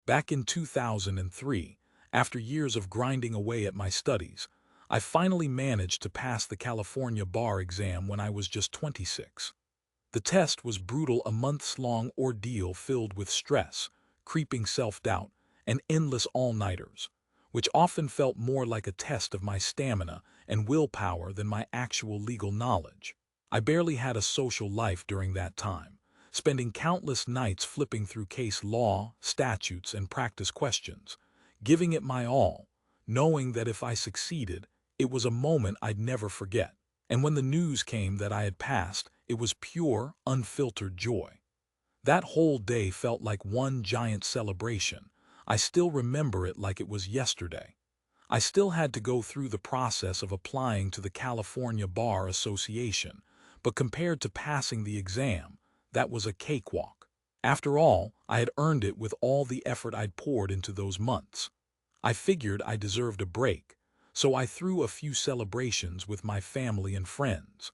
Back in 2003, after years of grinding away at my studies, I finally managed to pass the California bar exam when I was just 26. The test was brutal, a months-long ordeal filled with stress, creeping self-doubt, and endless all-nighters, which often felt more like a test of my stamina and willpower than my actual legal knowledge. I barely had a social life during that time, spending countless nights flipping through case law, statutes, and practice questions, giving it my all, knowing that if I succeeded, it was a moment I'd never forget. And when the news came that I had passed, it was pure, unfiltered joy. That whole day felt like one giant celebration. I still remember it like it was yesterday. I still had to go through the process of applying to the California Bar Association, but compared to passing the exam, that was a cakewalk. After all, I had earned it with all the effort I'd poured into those months. I figured I deserved a break, so I threw a few celebrations with my family and friends.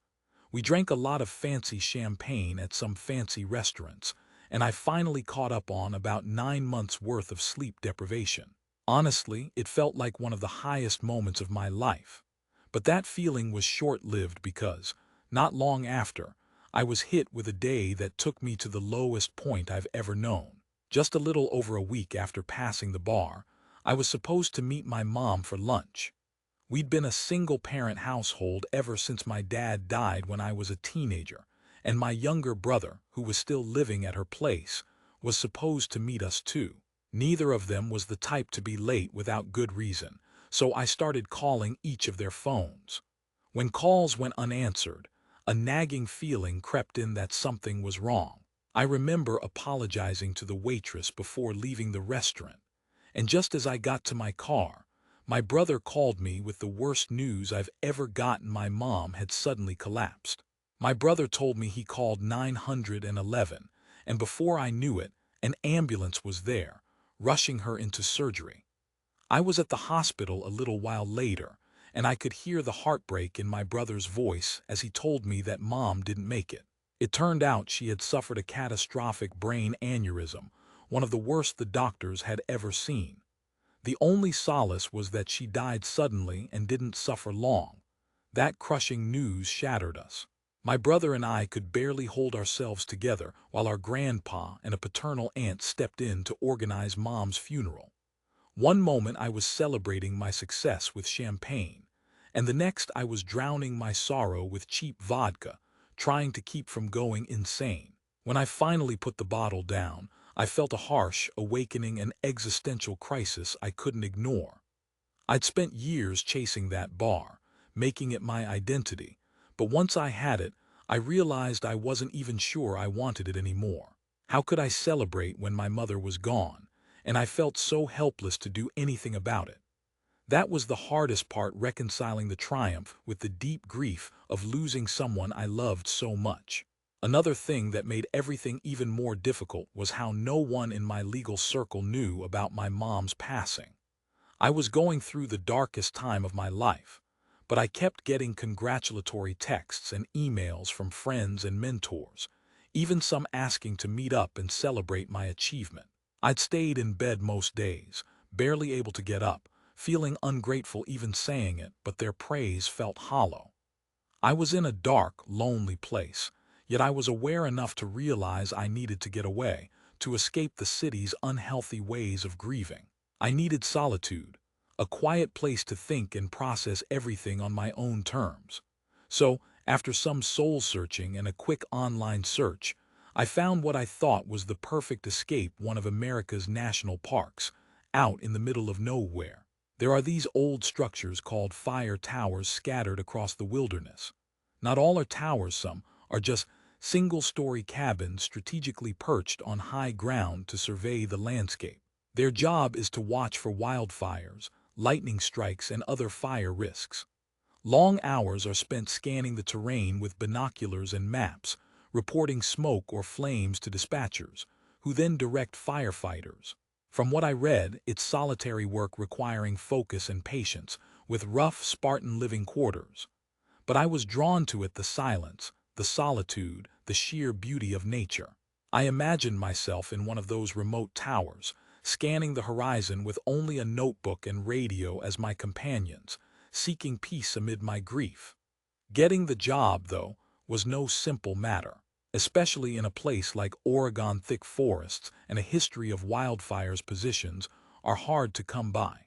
We drank a lot of fancy champagne at some fancy restaurants, and I finally caught up on about 9 months' worth of sleep deprivation. Honestly, it felt like one of the highest moments of my life. But that feeling was short-lived because, not long after, I was hit with a day that took me to the lowest point I've ever known. Just a little over a week after passing the bar, I was supposed to meet my mom for lunch. We'd been a single-parent household ever since my dad died when I was a teenager, and my younger brother, who was still living at her place, was supposed to meet us too. Neither of them was the type to be late without good reason, so I started calling each of their phones. When calls went unanswered, a nagging feeling crept in that something was wrong. I remember apologizing to the waitress before leaving the restaurant, and just as I got to my car, my brother called me with the worst news I've ever gotten. My mom had suddenly collapsed. My brother told me he called 911, and before I knew it, an ambulance was there, rushing her into surgery. I was at the hospital a little while later, and I could hear the heartbreak in my brother's voice as he told me that Mom didn't make it. It turned out she had suffered a catastrophic brain aneurysm, one of the worst the doctors had ever seen. The only solace was that she died suddenly and didn't suffer long. That crushing news shattered us. My brother and I could barely hold ourselves together while our grandpa and a paternal aunt stepped in to organize Mom's funeral. One moment I was celebrating my success with champagne, and the next I was drowning my sorrow with cheap vodka, trying to keep from going insane. When I finally put the bottle down, I felt a harsh awakening, an existential crisis I couldn't ignore. I'd spent years chasing that bar, making it my identity, but once I had it, I realized I wasn't even sure I wanted it anymore. How could I celebrate when my mother was gone, and I felt so helpless to do anything about it? That was the hardest part, reconciling the triumph with the deep grief of losing someone I loved so much. Another thing that made everything even more difficult was how no one in my legal circle knew about my mom's passing. I was going through the darkest time of my life, but I kept getting congratulatory texts and emails from friends and mentors, even some asking to meet up and celebrate my achievement. I'd stayed in bed most days, barely able to get up, feeling ungrateful even saying it, but their praise felt hollow. I was in a dark, lonely place, yet I was aware enough to realize I needed to get away, to escape the city's unhealthy ways of grieving. I needed solitude, a quiet place to think and process everything on my own terms. So, after some soul-searching and a quick online search, I found what I thought was the perfect escape: one of America's national parks, out in the middle of nowhere. There are these old structures called fire towers scattered across the wilderness. Not all are towers, some are just single-story cabins strategically perched on high ground to survey the landscape. Their job is to watch for wildfires, lightning strikes, and other fire risks. Long hours are spent scanning the terrain with binoculars and maps, reporting smoke or flames to dispatchers, who then direct firefighters. From what I read, it's solitary work requiring focus and patience, with rough, Spartan living quarters. But I was drawn to it: the silence, the solitude, the sheer beauty of nature. I imagined myself in one of those remote towers, scanning the horizon with only a notebook and radio as my companions, seeking peace amid my grief. Getting the job, though, was no simple matter, especially in a place like Oregon. Thick forests and a history of wildfires positions are hard to come by.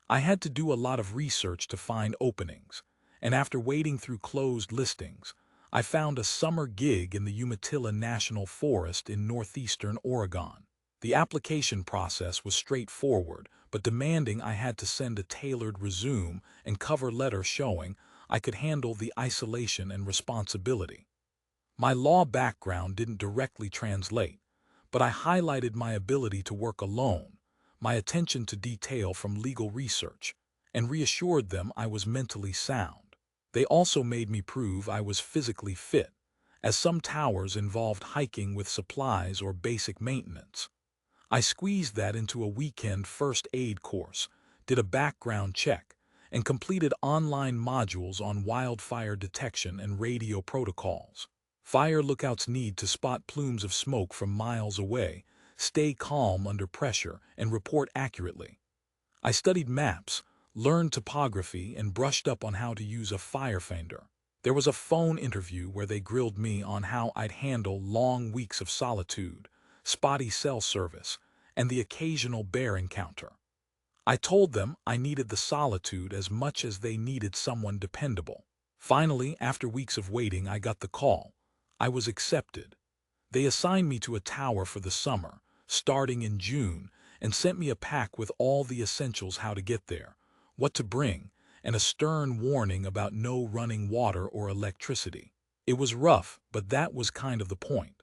I had to do a lot of research to find openings, and after wading through closed listings, I found a summer gig in the Umatilla National Forest in northeastern Oregon. The application process was straightforward, but demanding. I had to send a tailored resume and cover letter showing I could handle the isolation and responsibility. My law background didn't directly translate, but I highlighted my ability to work alone, my attention to detail from legal research, and reassured them I was mentally sound. They also made me prove I was physically fit, as some towers involved hiking with supplies or basic maintenance. I squeezed that into a weekend first aid course, did a background check, and completed online modules on wildfire detection and radio protocols. Fire lookouts need to spot plumes of smoke from miles away, stay calm under pressure, and report accurately. I studied maps, learned topography, and brushed up on how to use a firefinder. There was a phone interview where they grilled me on how I'd handle long weeks of solitude, spotty cell service, and the occasional bear encounter. I told them I needed the solitude as much as they needed someone dependable. Finally, after weeks of waiting, I got the call. I was accepted. They assigned me to a tower for the summer, starting in June, and sent me a pack with all the essentials: how to get there, what to bring, and a stern warning about no running water or electricity. It was rough, but that was kind of the point.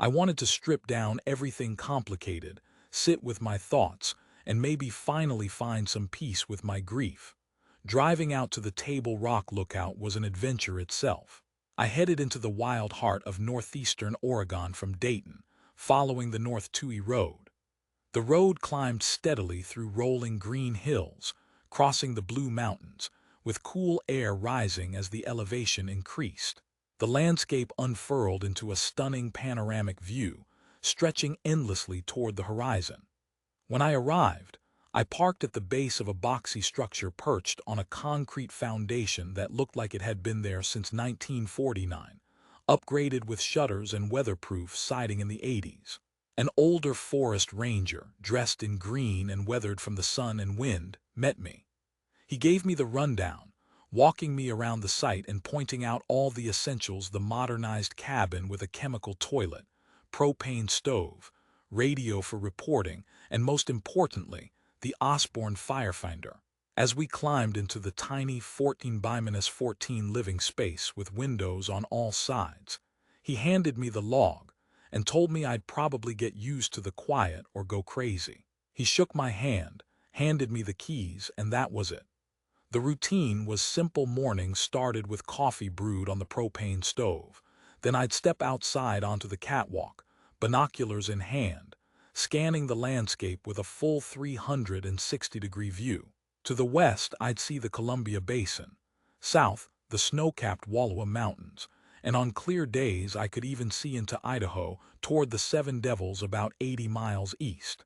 I wanted to strip down everything complicated, sit with my thoughts, and maybe finally find some peace with my grief. Driving out to the Table Rock Lookout was an adventure itself. I headed into the wild heart of northeastern Oregon from Dayton, following the North Tui Road. The road climbed steadily through rolling green hills, crossing the Blue Mountains, with cool air rising as the elevation increased. The landscape unfurled into a stunning panoramic view, stretching endlessly toward the horizon. When I arrived, I parked at the base of a boxy structure perched on a concrete foundation that looked like it had been there since 1949, upgraded with shutters and weatherproof siding in the 80s. An older forest ranger, dressed in green and weathered from the sun and wind, met me. He gave me the rundown, walking me around the site and pointing out all the essentials: the modernized cabin with a chemical toilet, propane stove, radio for reporting, and most importantly, the Osborne firefinder. As we climbed into the tiny 14 by 14 living space with windows on all sides, he handed me the log and told me I'd probably get used to the quiet or go crazy. He shook my hand, handed me the keys, and that was it. The routine was simple. Mornings started with coffee brewed on the propane stove. Then I'd step outside onto the catwalk, binoculars in hand, scanning the landscape with a full 360-degree view. To the west, I'd see the Columbia Basin, south, the snow-capped Wallowa Mountains, and on clear days I could even see into Idaho toward the Seven Devils about 80 miles east.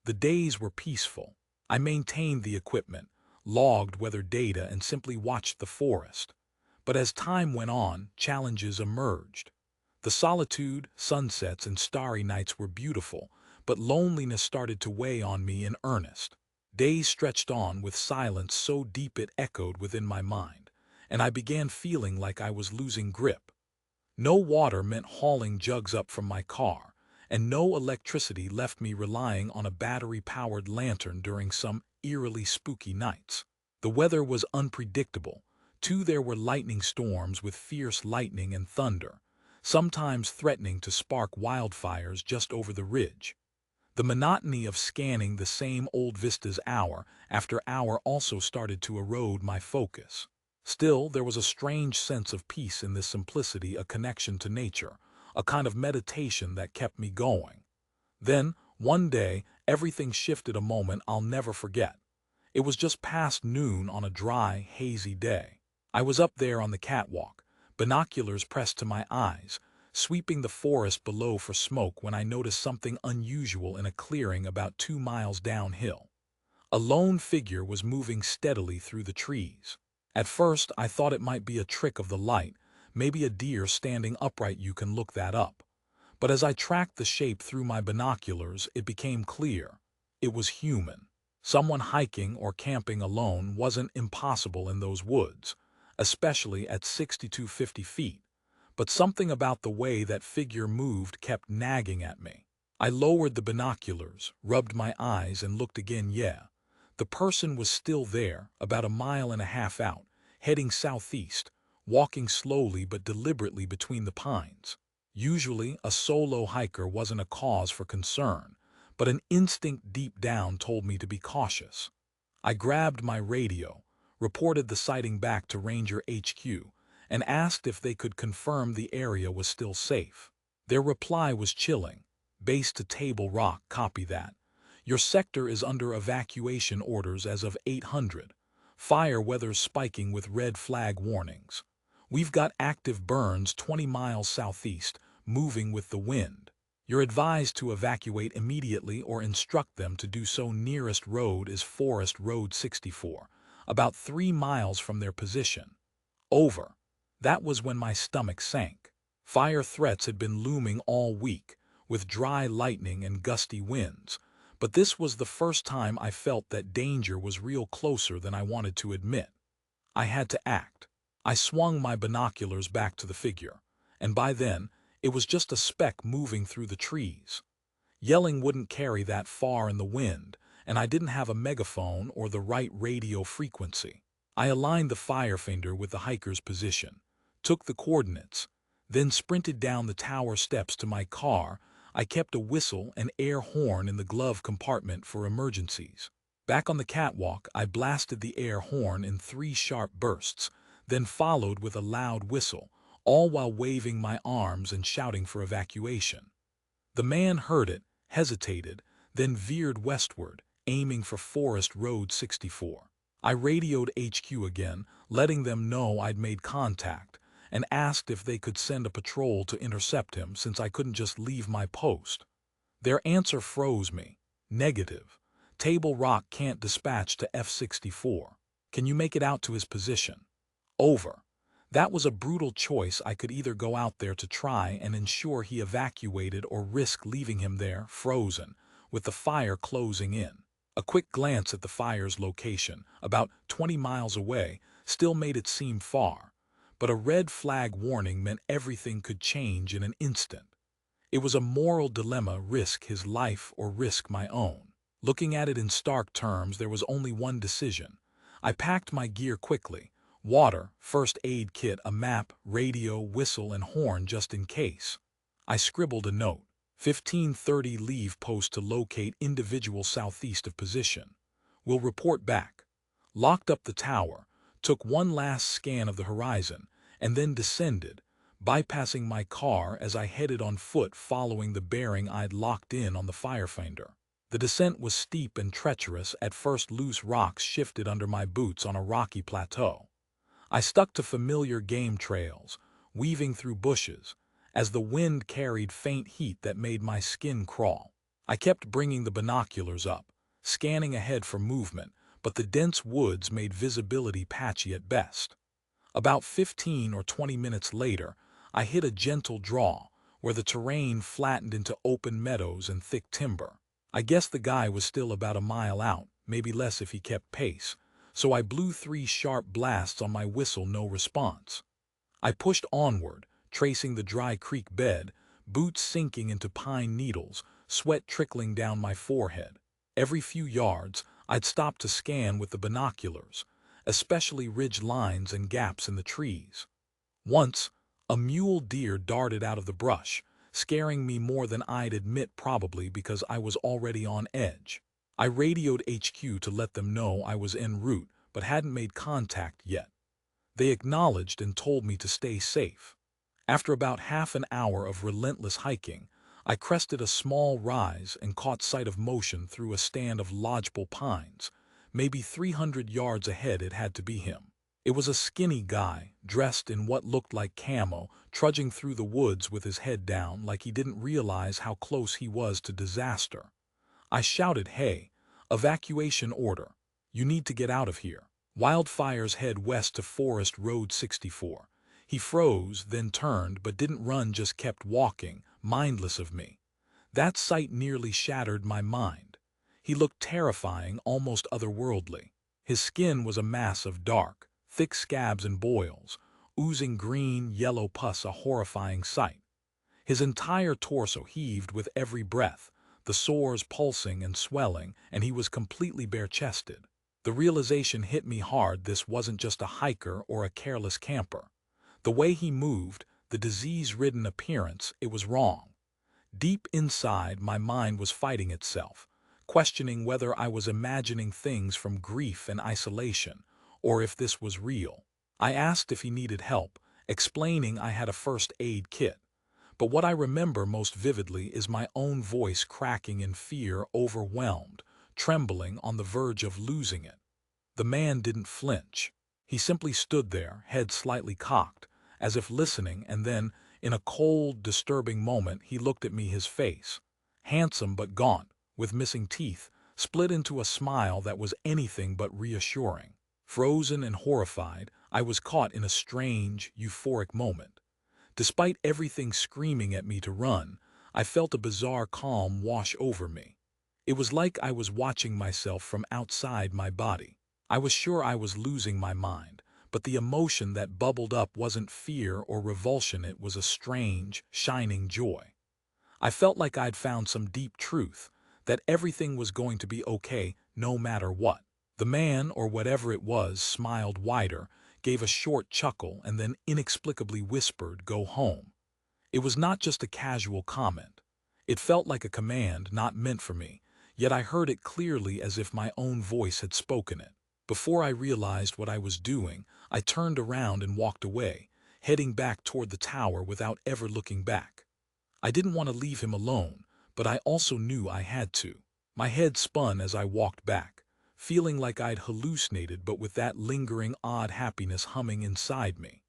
The days were peaceful. I maintained the equipment, logged weather data, and simply watched the forest. But as time went on, challenges emerged. The solitude, sunsets, and starry nights were beautiful, but loneliness started to weigh on me in earnest. Days stretched on with silence so deep it echoed within my mind, and I began feeling like I was losing grip. No water meant hauling jugs up from my car, and no electricity left me relying on a battery-powered lantern during some eerily spooky nights. The weather was unpredictable. Too, there were lightning storms with fierce lightning and thunder, sometimes threatening to spark wildfires just over the ridge. The monotony of scanning the same old vistas hour after hour also started to erode my focus. Still, there was a strange sense of peace in this simplicity, a connection to nature, a kind of meditation that kept me going. Then, one day, everything shifted. A moment I'll never forget. It was just past noon on a dry, hazy day. I was up there on the catwalk, binoculars pressed to my eyes, sweeping the forest below for smoke when I noticed something unusual in a clearing about 2 miles downhill. A lone figure was moving steadily through the trees. At first, I thought it might be a trick of the light, maybe a deer standing upright. You can look that up. But as I tracked the shape through my binoculars, it became clear. It was human. Someone hiking or camping alone wasn't impossible in those woods, especially at 60 to 50 feet. But something about the way that figure moved kept nagging at me. I lowered the binoculars, rubbed my eyes, and looked again. Yeah, the person was still there, about a mile and a half out, heading southeast, walking slowly but deliberately between the pines. Usually, a solo hiker wasn't a cause for concern, but an instinct deep down told me to be cautious. I grabbed my radio, reported the sighting back to Ranger HQ, and asked if they could confirm the area was still safe. Their reply was chilling. Base to Table Rock, copy that. Your sector is under evacuation orders as of 800. Fire weather's spiking with red flag warnings. We've got active burns 20 miles southeast, moving with the wind. You're advised to evacuate immediately or instruct them to do so. Nearest road is Forest Road 64, about 3 miles from their position. Over. That was when my stomach sank. Fire threats had been looming all week, with dry lightning and gusty winds, but this was the first time I felt that danger was real, closer than I wanted to admit. I had to act. I swung my binoculars back to the figure, and by then, it was just a speck moving through the trees. Yelling wouldn't carry that far in the wind, and I didn't have a megaphone or the right radio frequency. I aligned the firefinder with the hiker's position, took the coordinates, then sprinted down the tower steps to my car. I kept a whistle and air horn in the glove compartment for emergencies. Back on the catwalk, I blasted the air horn in 3 sharp bursts, then followed with a loud whistle, all while waving my arms and shouting for evacuation. The man heard it, hesitated, then veered westward, aiming for Forest Road 64. I radioed HQ again, letting them know I'd made contact, and asked if they could send a patrol to intercept him since I couldn't just leave my post. Their answer froze me. Negative. Table Rock can't dispatch to F-64. Can you make it out to his position? Over. That was a brutal choice. I could either go out there to try and ensure he evacuated or risk leaving him there, frozen, with the fire closing in. A quick glance at the fire's location, about 20 miles away, still made it seem far, but a red flag warning meant everything could change in an instant. It was a moral dilemma: risk his life or risk my own. Looking at it in stark terms, there was only one decision. I packed my gear quickly: water, first aid kit, a map, radio, whistle, and horn just in case. I scribbled a note: 15:30 leave post to locate individual southeast of position. We'll report back. Locked up the tower, took one last scan of the horizon, and then descended, bypassing my car as I headed on foot following the bearing I'd locked in on the firefinder. The descent was steep and treacherous. At first, loose rocks shifted under my boots on a rocky plateau. I stuck to familiar game trails, weaving through bushes, as the wind carried faint heat that made my skin crawl. I kept bringing the binoculars up, scanning ahead for movement, but the dense woods made visibility patchy at best. About 15 or 20 minutes later, I hit a gentle draw, where the terrain flattened into open meadows and thick timber. I guess the guy was still about a mile out, maybe less if he kept pace, so I blew 3 sharp blasts on my whistle. No response. I pushed onward, tracing the dry creek bed, boots sinking into pine needles, sweat trickling down my forehead. Every few yards, I'd stop to scan with the binoculars, especially ridge lines and gaps in the trees. Once, a mule deer darted out of the brush, scaring me more than I'd admit, probably because I was already on edge. I radioed HQ to let them know I was en route but hadn't made contact yet. They acknowledged and told me to stay safe. After about half an hour of relentless hiking, I crested a small rise and caught sight of motion through a stand of lodgepole pines. Maybe 300 yards ahead. It had to be him. It was a skinny guy, dressed in what looked like camo, trudging through the woods with his head down like he didn't realize how close he was to disaster. I shouted, "Hey, evacuation order. You need to get out of here. Wildfires head west to Forest Road 64. He froze, then turned, but didn't run, just kept walking, mindless of me. That sight nearly shattered my mind. He looked terrifying, almost otherworldly. His skin was a mass of dark, thick scabs and boils, oozing green, yellow pus, a horrifying sight. His entire torso heaved with every breath, the sores pulsing and swelling, and he was completely bare-chested. The realization hit me hard. This wasn't just a hiker or a careless camper. The way he moved, the disease-ridden appearance, it was wrong. Deep inside, my mind was fighting itself, questioning whether I was imagining things from grief and isolation, or if this was real. I asked if he needed help, explaining I had a first aid kit. But what I remember most vividly is my own voice cracking in fear, overwhelmed, trembling, on the verge of losing it. The man didn't flinch. He simply stood there, head slightly cocked, as if listening, and then, in a cold, disturbing moment, he looked at me. His face, handsome but gaunt, with missing teeth, split into a smile that was anything but reassuring. Frozen and horrified, I was caught in a strange, euphoric moment. Despite everything screaming at me to run, I felt a bizarre calm wash over me. It was like I was watching myself from outside my body. I was sure I was losing my mind, but the emotion that bubbled up wasn't fear or revulsion. It was a strange, shining joy. I felt like I'd found some deep truth, that everything was going to be okay no matter what. The man, or whatever it was, smiled wider, gave a short chuckle, and then inexplicably whispered, "Go home." It was not just a casual comment. It felt like a command not meant for me, yet I heard it clearly, as if my own voice had spoken it. Before I realized what I was doing, I turned around and walked away, heading back toward the tower without ever looking back. I didn't want to leave him alone, but I also knew I had to. My head spun as I walked back, feeling like I'd hallucinated, but with that lingering, odd happiness humming inside me.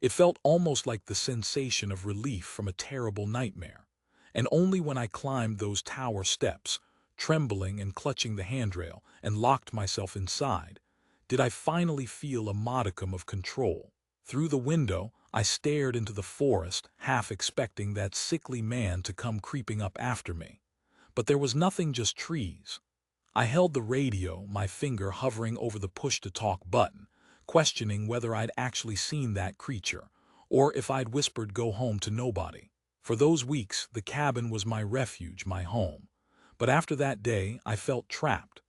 It felt almost like the sensation of relief from a terrible nightmare. And only when I climbed those tower steps, trembling and clutching the handrail, and locked myself inside, did I finally feel a modicum of control. Through the window, I stared into the forest, half expecting that sickly man to come creeping up after me. But there was nothing, just trees. I held the radio, my finger hovering over the push-to-talk button, questioning whether I'd actually seen that creature, or if I'd whispered "go home" to nobody. For those weeks, the cabin was my refuge, my home. But after that day, I felt trapped.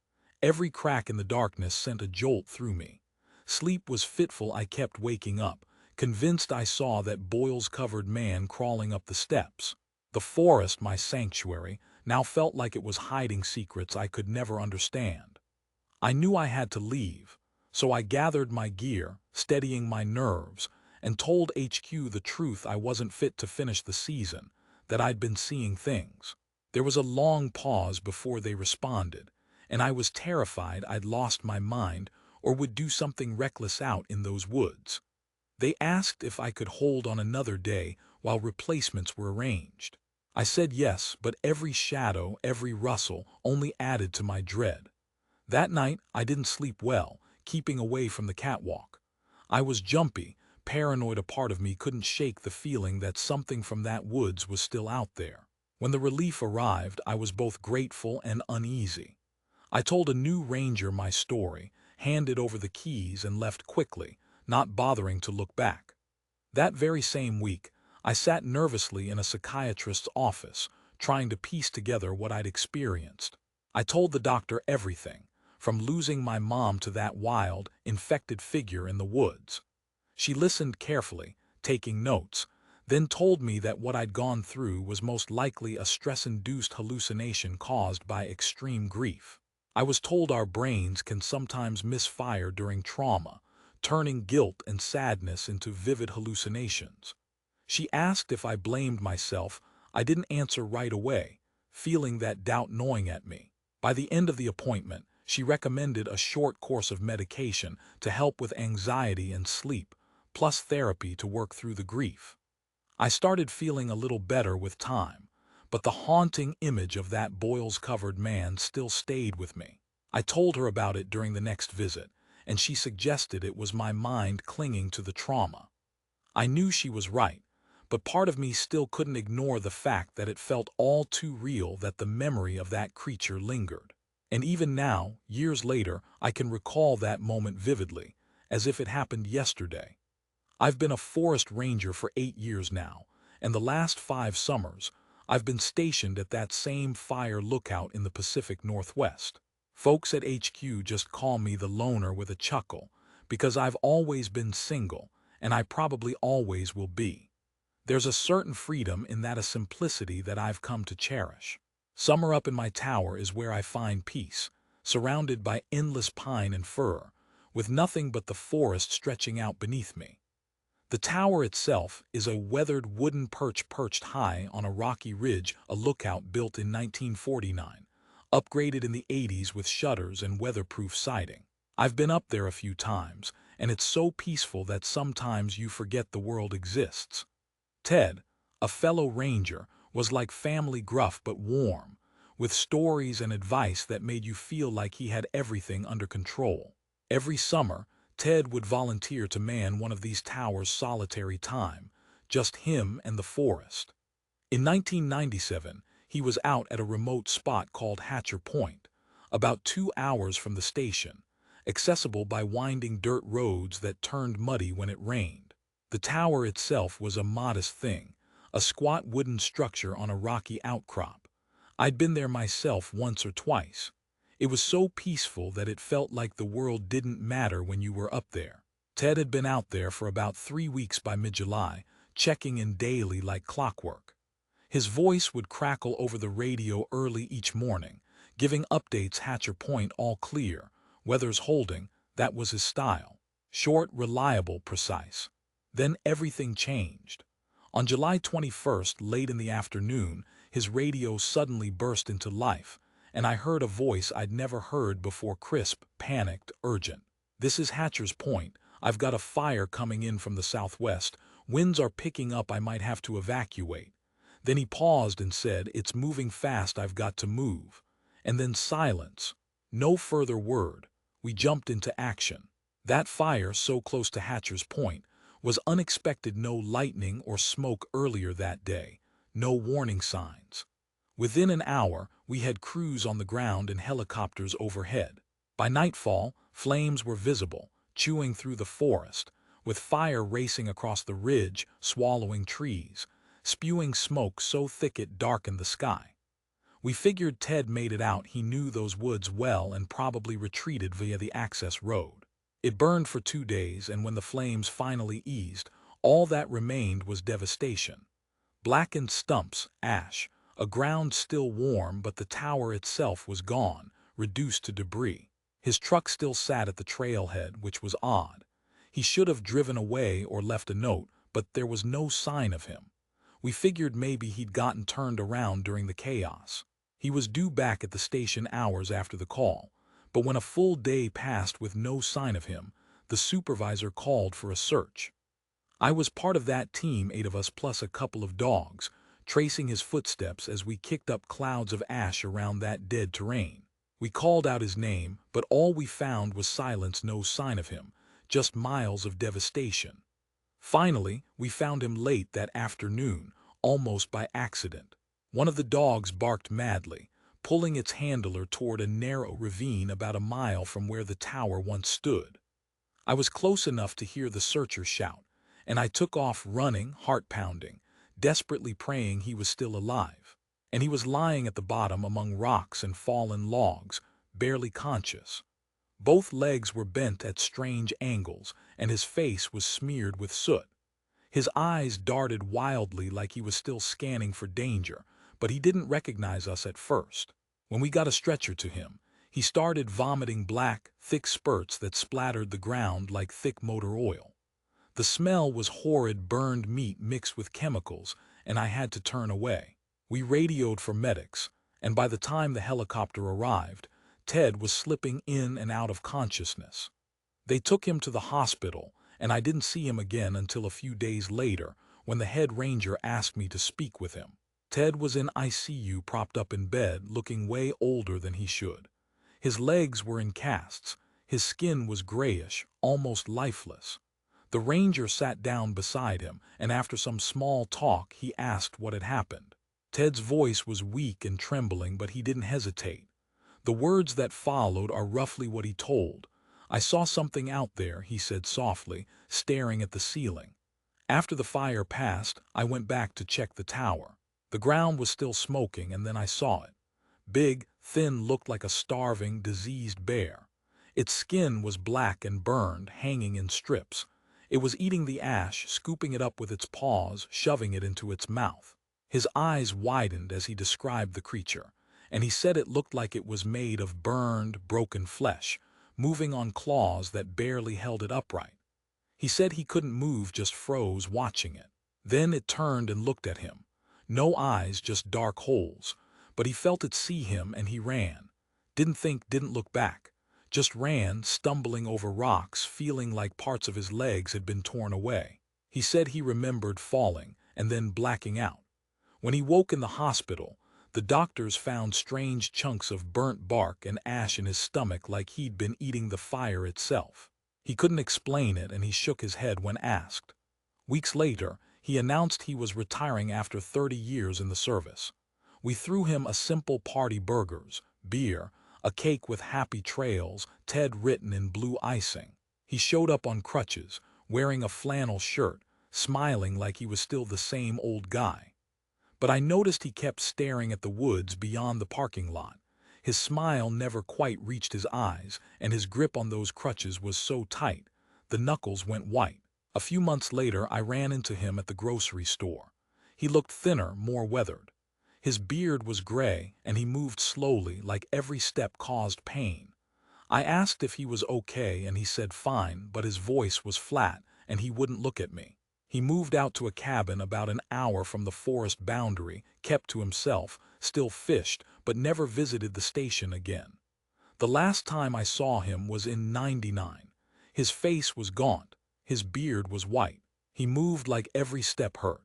Every crack in the darkness sent a jolt through me. Sleep was fitful. I kept waking up, convinced I saw that boils-covered man crawling up the steps. The forest, my sanctuary, now felt like it was hiding secrets I could never understand. I knew I had to leave, so I gathered my gear, steadying my nerves, and told HQ the truth. I wasn't fit to finish the season, that I'd been seeing things. There was a long pause before they responded, and I was terrified I'd lost my mind or would do something reckless out in those woods. They asked if I could hold on another day while replacements were arranged. I said yes, but every shadow, every rustle, only added to my dread. That night, I didn't sleep well, keeping away from the catwalk. I was jumpy, paranoid. A part of me couldn't shake the feeling that something from that woods was still out there. When the relief arrived, I was both grateful and uneasy. I told a new ranger my story, handed over the keys, and left quickly, not bothering to look back. That very same week, I sat nervously in a psychiatrist's office, trying to piece together what I'd experienced. I told the doctor everything, from losing my mom to that wild, infected figure in the woods. She listened carefully, taking notes, then told me that what I'd gone through was most likely a stress-induced hallucination caused by extreme grief. I was told our brains can sometimes misfire during trauma, turning guilt and sadness into vivid hallucinations. She asked if I blamed myself. I didn't answer right away, feeling that doubt gnawing at me. By the end of the appointment, She recommended a short course of medication to help with anxiety and sleep, plus therapy to work through the grief. I started feeling a little better with time, but the haunting image of that boils-covered man still stayed with me. I told her about it during the next visit, and she suggested it was my mind clinging to the trauma. I knew she was right, but part of me still couldn't ignore the fact that it felt all too real that the memory of that creature lingered. And even now, years later, I can recall that moment vividly, as if it happened yesterday. I've been a forest ranger for 8 years now, and the last 5 summers, I've been stationed at that same fire lookout in the Pacific Northwest. Folks at HQ just call me the loner with a chuckle, because I've always been single, and I probably always will be. There's a certain freedom in that, a simplicity that I've come to cherish. Summer up in my tower is where I find peace, surrounded by endless pine and fir, with nothing but the forest stretching out beneath me. The tower itself is a weathered wooden perch perched high on a rocky ridge, a lookout built in 1949, upgraded in the 80s with shutters and weatherproof siding. I've been up there a few times, and it's so peaceful that sometimes you forget the world exists. Ted, a fellow ranger, was like family, gruff but warm, with stories and advice that made you feel like he had everything under control. Every summer, Ted would volunteer to man one of these towers solitary time, just him and the forest. In 1997, he was out at a remote spot called Hatcher Point, about 2 hours from the station, accessible by winding dirt roads that turned muddy when it rained. The tower itself was a modest thing, a squat wooden structure on a rocky outcrop. I'd been there myself once or twice. It was so peaceful that it felt like the world didn't matter when you were up there. Ted had been out there for about 3 weeks by mid-July, checking in daily like clockwork. His voice would crackle over the radio early each morning, giving updates: Hatcher Point all clear, weather's holding. That was his style. Short, reliable, precise. Then everything changed. On July 21st, late in the afternoon, his radio suddenly burst into life, and I heard a voice I'd never heard before, crisp, panicked, urgent. "This is Hatcher's Point. I've got a fire coming in from the southwest. Winds are picking up. I might have to evacuate." Then he paused and said, "It's moving fast. I've got to move." And then silence. No further word. We jumped into action. That fire, so close to Hatcher's Point, was unexpected. No lightning or smoke earlier that day. No warning signs. Within an hour, we had crews on the ground and helicopters overhead. By nightfall, flames were visible, chewing through the forest, with fire racing across the ridge, swallowing trees, spewing smoke so thick it darkened the sky. We figured Ted made it out. He knew those woods well and probably retreated via the access road. It burned for 2 days, and when the flames finally eased, all that remained was devastation. Blackened stumps, ash, a ground still warm, but the tower itself was gone, reduced to debris. His truck still sat at the trailhead, which was odd. He should have driven away or left a note, but there was no sign of him. We figured maybe he'd gotten turned around during the chaos. He was due back at the station hours after the call, but when a full day passed with no sign of him, the supervisor called for a search. I was part of that team, 8 of us plus a couple of dogs, tracing his footsteps as we kicked up clouds of ash around that dead terrain. We called out his name, but all we found was silence, no sign of him, just miles of devastation. Finally, we found him late that afternoon, almost by accident. One of the dogs barked madly, pulling its handler toward a narrow ravine about a mile from where the tower once stood. I was close enough to hear the searcher shout, and I took off running, heart pounding, desperately praying he was still alive. And he was lying at the bottom among rocks and fallen logs, barely conscious. Both legs were bent at strange angles, and his face was smeared with soot. His eyes darted wildly like he was still scanning for danger, but he didn't recognize us at first. When we got a stretcher to him, he started vomiting black, thick spurts that splattered the ground like thick motor oil. The smell was horrid, burned meat mixed with chemicals, and I had to turn away. We radioed for medics, and by the time the helicopter arrived, Ted was slipping in and out of consciousness. They took him to the hospital, and I didn't see him again until a few days later when the head ranger asked me to speak with him. Ted was in ICU, propped up in bed, looking way older than he should. His legs were in casts. His skin was grayish, almost lifeless. The ranger sat down beside him, and after some small talk, he asked what had happened. Ted's voice was weak and trembling, but he didn't hesitate. The words that followed are roughly what he told. "I saw something out there," he said softly, staring at the ceiling. "After the fire passed, I went back to check the tower. The ground was still smoking, and then I saw it. Big, thin, looked like a starving, diseased bear. Its skin was black and burned, hanging in strips. It was eating the ash, scooping it up with its paws, shoving it into its mouth." His eyes widened as he described the creature, and he said it looked like it was made of burned, broken flesh, moving on claws that barely held it upright. He said he couldn't move, just froze watching it. Then it turned and looked at him. No eyes, just dark holes. But he felt it see him, and he ran. Didn't think, didn't look back. Just ran, stumbling over rocks, feeling like parts of his legs had been torn away. He said he remembered falling and then blacking out. When he woke in the hospital, the doctors found strange chunks of burnt bark and ash in his stomach, like he'd been eating the fire itself. He couldn't explain it, and he shook his head when asked. Weeks later, he announced he was retiring after 30 years in the service. We threw him a simple party: burgers, beer, a cake with "Happy Trails" Ted written in blue icing. He showed up on crutches, wearing a flannel shirt, smiling like he was still the same old guy. But I noticed he kept staring at the woods beyond the parking lot. His smile never quite reached his eyes, and his grip on those crutches was so tight, the knuckles went white. A few months later, I ran into him at the grocery store. He looked thinner, more weathered. His beard was gray, and he moved slowly, like every step caused pain. I asked if he was okay, and he said fine, but his voice was flat, and he wouldn't look at me. He moved out to a cabin about an hour from the forest boundary, kept to himself, still fished, but never visited the station again. The last time I saw him was in '99. His face was gaunt. His beard was white. He moved like every step hurt.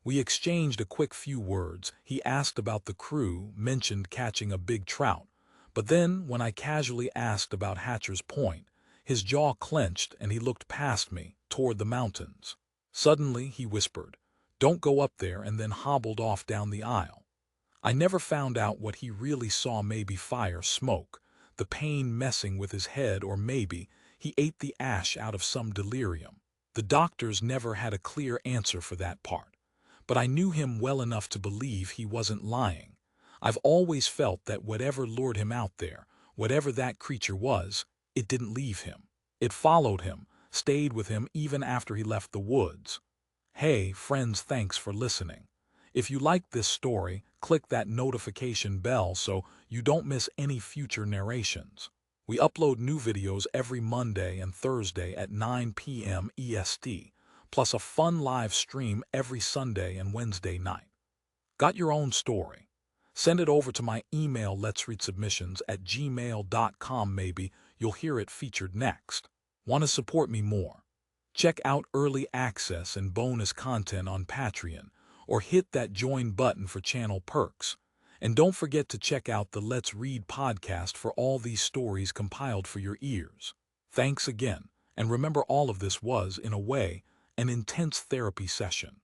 We exchanged a quick few words. He asked about the crew, mentioned catching a big trout. But then, when I casually asked about Hatcher's Point, his jaw clenched and he looked past me, toward the mountains. Suddenly, he whispered, "Don't go up there," and then hobbled off down the aisle. I never found out what he really saw. Maybe fire, smoke, the pain messing with his head, or maybe he ate the ash out of some delirium. The doctors never had a clear answer for that part. But I knew him well enough to believe he wasn't lying. I've always felt that whatever lured him out there, whatever that creature was, it didn't leave him. It followed him, stayed with him even after he left the woods. Hey, friends, thanks for listening. If you liked this story, click that notification bell so you don't miss any future narrations. We upload new videos every Monday and Thursday at 9 p.m. EST, plus a fun live stream every Sunday and Wednesday night. Got your own story? Send it over to my email, letsreadsubmissions@gmail.com. Maybe you'll hear it featured next. Want to support me more? Check out early access and bonus content on Patreon, or hit that join button for channel perks. And don't forget to check out the Let's Read podcast for all these stories compiled for your ears. Thanks again, and remember, all of this was, in a way, an intense therapy session.